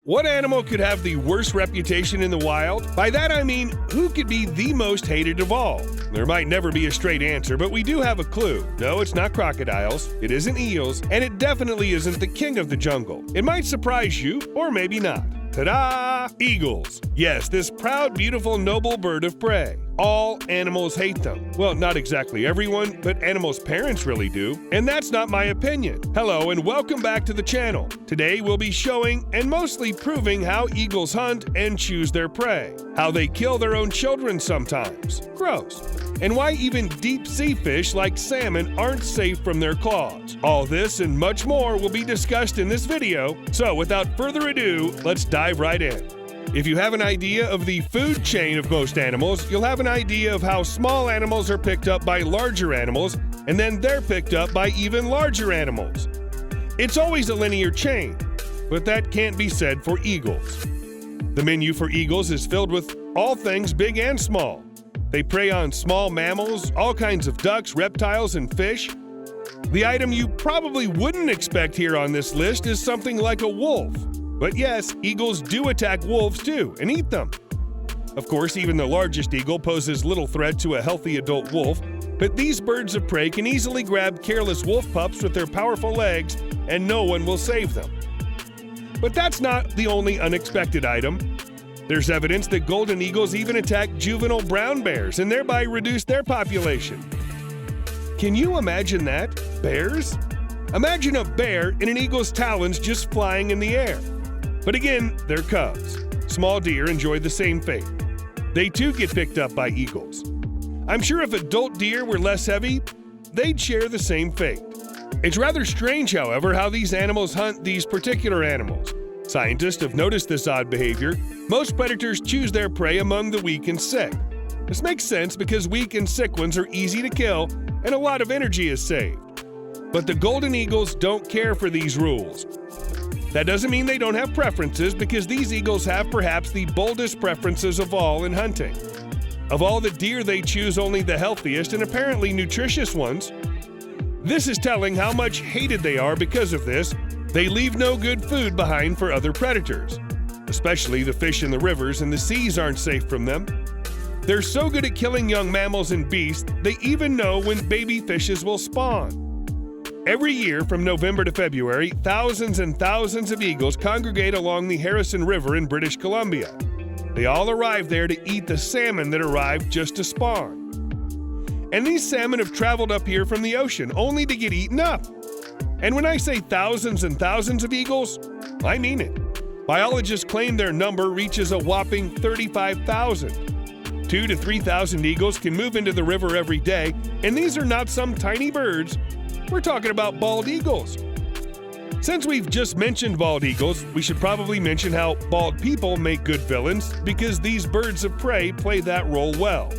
What animal could have the worst reputation in the wild? By that I mean, who could be the most hated of all? There might never be a straight answer, but we do have a clue. No, it's not crocodiles, it isn't eels, and it definitely isn't the king of the jungle. It might surprise you, or maybe not. Ta-da! Eagles. Yes, this proud, beautiful, noble bird of prey. All animals hate them. Well, not exactly everyone, but animals' parents really do. And that's not my opinion. Hello and welcome back to the channel. Today we'll be showing and mostly proving how eagles hunt and choose their prey. How they kill their own children sometimes. Gross. And why even deep-sea fish like salmon aren't safe from their claws. All this and much more will be discussed in this video. So without further ado, let's dive right in. If you have an idea of the food chain of most animals, you'll have an idea of how small animals are picked up by larger animals, and then they're picked up by even larger animals. It's always a linear chain, but that can't be said for eagles. The menu for eagles is filled with all things big and small. They prey on small mammals, all kinds of ducks, reptiles, and fish. The item you probably wouldn't expect here on this list is something like a wolf. But yes, eagles do attack wolves too and eat them. Of course, even the largest eagle poses little threat to a healthy adult wolf, but these birds of prey can easily grab careless wolf pups with their powerful legs and no one will save them. But that's not the only unexpected item. There's evidence that golden eagles even attack juvenile brown bears and thereby reduce their population. Can you imagine that? Bears? Imagine a bear in an eagle's talons just flying in the air. But again, they're cubs. Small deer enjoy the same fate. They too get picked up by eagles. I'm sure if adult deer were less heavy, they'd share the same fate. It's rather strange, however, how these animals hunt these particular animals. Scientists have noticed this odd behavior. Most predators choose their prey among the weak and sick. This makes sense because weak and sick ones are easy to kill and a lot of energy is saved. But the golden eagles don't care for these rules. That doesn't mean they don't have preferences, because these eagles have perhaps the boldest preferences of all in hunting. Of all the deer, they choose only the healthiest and apparently nutritious ones. This is telling how much hated they are because of this. They leave no good food behind for other predators. Especially the fish in the rivers and the seas aren't safe from them. They're so good at killing young mammals and beasts, they even know when baby fishes will spawn. Every year from November to February, thousands and thousands of eagles congregate along the Harrison River in British Columbia. They all arrive there to eat the salmon that arrived just to spawn. And these salmon have traveled up here from the ocean only to get eaten up. And when I say thousands and thousands of eagles, I mean it. Biologists claim their number reaches a whopping 35,000. 2,000 to 3,000 eagles can move into the river every day, and these are not some tiny birds. We're talking about bald eagles. Since we've just mentioned bald eagles, we should probably mention how bald people make good villains, because these birds of prey play that role well.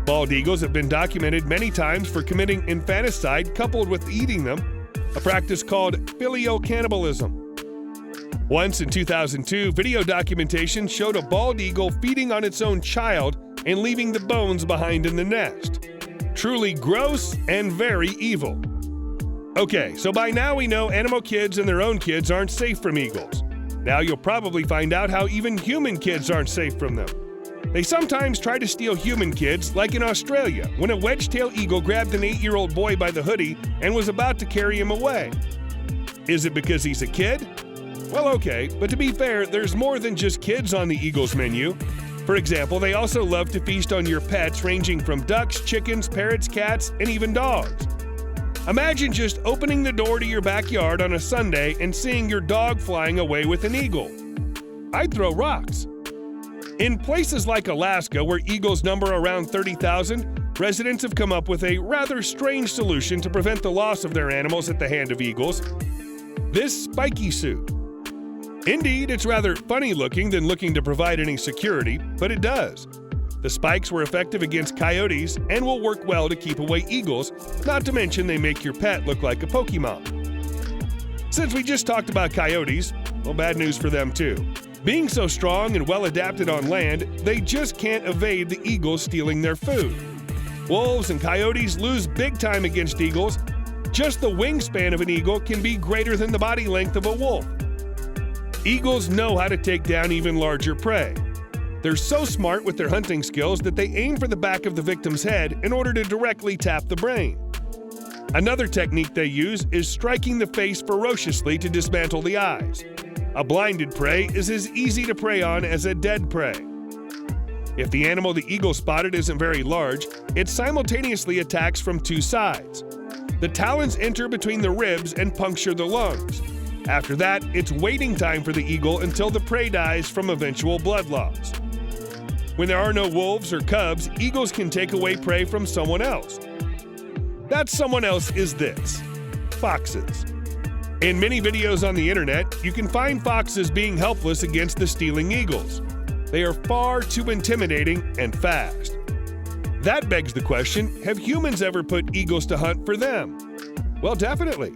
Bald eagles have been documented many times for committing infanticide coupled with eating them, a practice called Filial cannibalism. Once in 2002, video documentation showed a bald eagle feeding on its own child and leaving the bones behind in the nest. Truly gross and very evil. Okay, so by now we know animal kids and their own kids aren't safe from eagles. Now you'll probably find out how even human kids aren't safe from them. They sometimes try to steal human kids, like in Australia, when a wedge-tailed eagle grabbed an 8-year-old boy by the hoodie and was about to carry him away. Is it because he's a kid? Well, okay, but to be fair, there's more than just kids on the eagle's menu. For example, they also love to feast on your pets, ranging from ducks, chickens, parrots, cats, and even dogs. Imagine just opening the door to your backyard on a Sunday and seeing your dog flying away with an eagle. I'd throw rocks. In places like Alaska, where eagles number around 30,000, residents have come up with a rather strange solution to prevent the loss of their animals at the hand of eagles: this spiky suit. Indeed, it's rather funny looking than looking to provide any security, but it does. The spikes were effective against coyotes and will work well to keep away eagles, not to mention they make your pet look like a Pokemon. Since we just talked about coyotes, well, bad news for them too. Being so strong and well adapted on land, they just can't evade the eagles stealing their food. Wolves and coyotes lose big time against eagles. Just the wingspan of an eagle can be greater than the body length of a wolf. Eagles know how to take down even larger prey. They're so smart with their hunting skills that they aim for the back of the victim's head in order to directly tap the brain. Another technique they use is striking the face ferociously to dismantle the eyes. A blinded prey is as easy to prey on as a dead prey. If the animal the eagle spotted isn't very large, it simultaneously attacks from two sides. The talons enter between the ribs and puncture the lungs. After that, it's waiting time for the eagle until the prey dies from eventual blood loss. When there are no wolves or cubs, eagles can take away prey from someone else. That someone else is this: foxes. In many videos on the internet, you can find foxes being helpless against the stealing eagles. They are far too intimidating and fast. That begs the question, have humans ever put eagles to hunt for them? Well, definitely.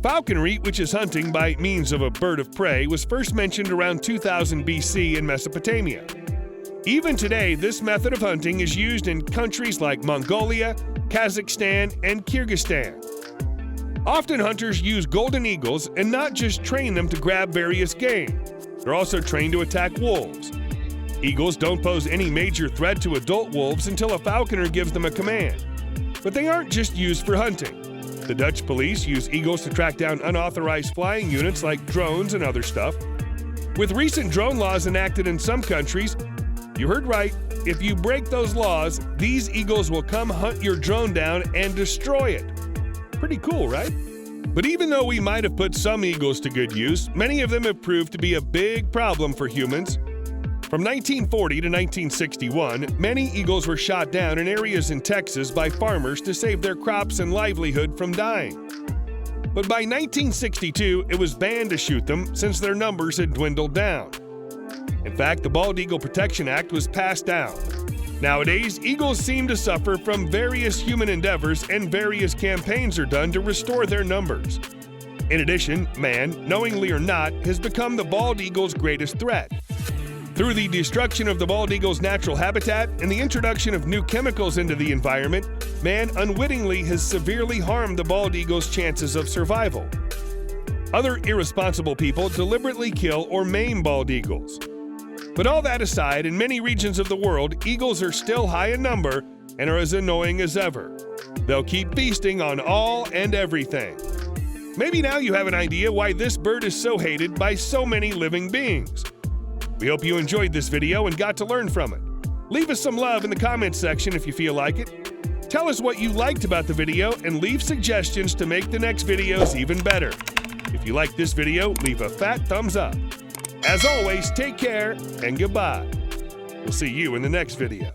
Falconry, which is hunting by means of a bird of prey, was first mentioned around 2000 BC in Mesopotamia. Even today, this method of hunting is used in countries like Mongolia, Kazakhstan, and Kyrgyzstan. Often hunters use golden eagles and not just train them to grab various game. They're also trained to attack wolves. Eagles don't pose any major threat to adult wolves until a falconer gives them a command. But they aren't just used for hunting. The Dutch police use eagles to track down unauthorized flying units like drones and other stuff. With recent drone laws enacted in some countries, you heard right, if you break those laws, these eagles will come hunt your drone down and destroy it. Pretty cool, right? But even though we might have put some eagles to good use, many of them have proved to be a big problem for humans. From 1940 to 1961, many eagles were shot down in areas in Texas by farmers to save their crops and livelihood from dying. But by 1962, it was banned to shoot them since their numbers had dwindled down. In fact, the Bald Eagle Protection Act was passed down. Nowadays, eagles seem to suffer from various human endeavors, and various campaigns are done to restore their numbers. In addition, man, knowingly or not, has become the bald eagle's greatest threat. Through the destruction of the bald eagle's natural habitat and the introduction of new chemicals into the environment, man unwittingly has severely harmed the bald eagle's chances of survival. Other irresponsible people deliberately kill or maim bald eagles. But all that aside, in many regions of the world, eagles are still high in number and are as annoying as ever. They'll keep feasting on all and everything. Maybe now you have an idea why this bird is so hated by so many living beings. We hope you enjoyed this video and got to learn from it. Leave us some love in the comments section if you feel like it. Tell us what you liked about the video and leave suggestions to make the next videos even better. If you like this video, leave a fat thumbs up. As always, take care and goodbye. We'll see you in the next video.